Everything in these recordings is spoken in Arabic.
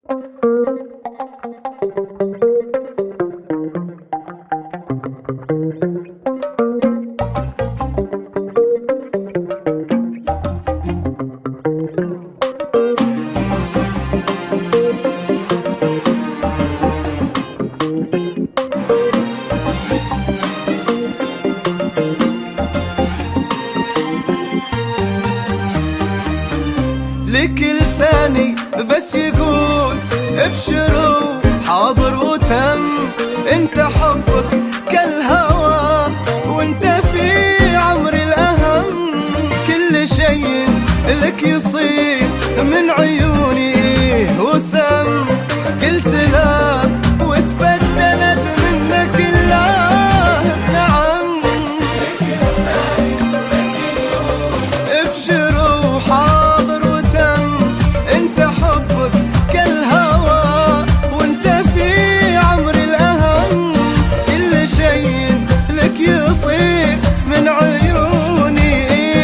لك لساني بس يقول ابشروا حاضر وتم. انت حبك كالهوى وانت في عمري الاهم. كل شيء لك يصير من عيوني وسم. قلت لا وتبدلت منك الله نعم. ابشروا حاضر وتم. انت حبك كالهوى وانت في عمري الاهم. كل شيء لك يصير من عيوني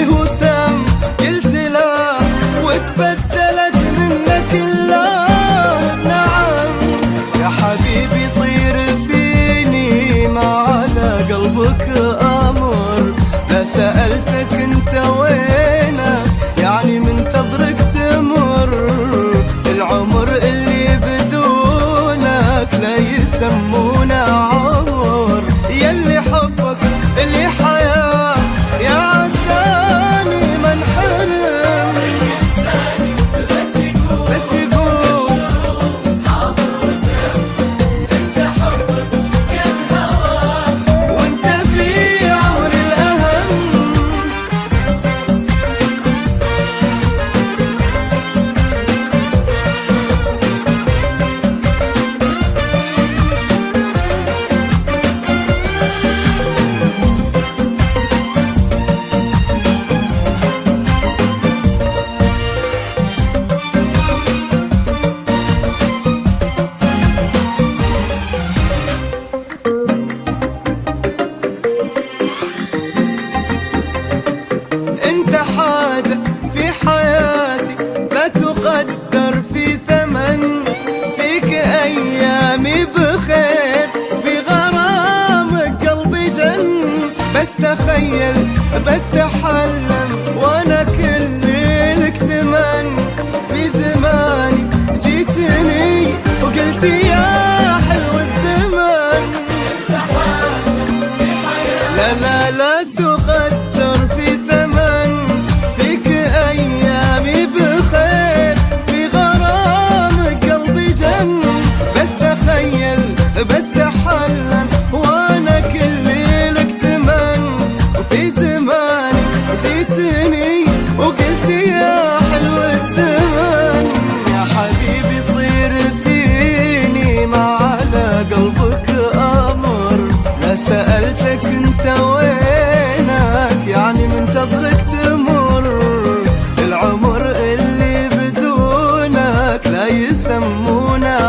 وسم. قلت لا وتبدلت منك الله نعم. يا حبيبي طير فيني ما على قلبك امر. لا سألتك انت وينك يعني منتظرك تمر. العمر اللي بدونك لا يسمونه عمر. يلي حبك اللي حياة يا عساني ما انحرم. بس يقول انت حبك كالهوى وانت في عمري الاهم. انت حاجة في حياتي لا تقدر في ثمن. فيك ايامي بخير في غرامك قلبي جن. بس تخيل بس تحلم وانا كل لك تمن. في زماني جيتني وقلت يا حلو الزمن. لا لا لا تقدر في ثمن. فيك ايامي بخير في غرامك قلبي جن. بس تخيل بس تحلم وانا كل لك تمن. وفي زماني جيتني وقلت يا حلو الزمن. يا حبيبي طير فيني ما على قلبك امر. لا سألتك انت وينك يعني منتظرك تمر. العمر اللي بدونك لا يسمونه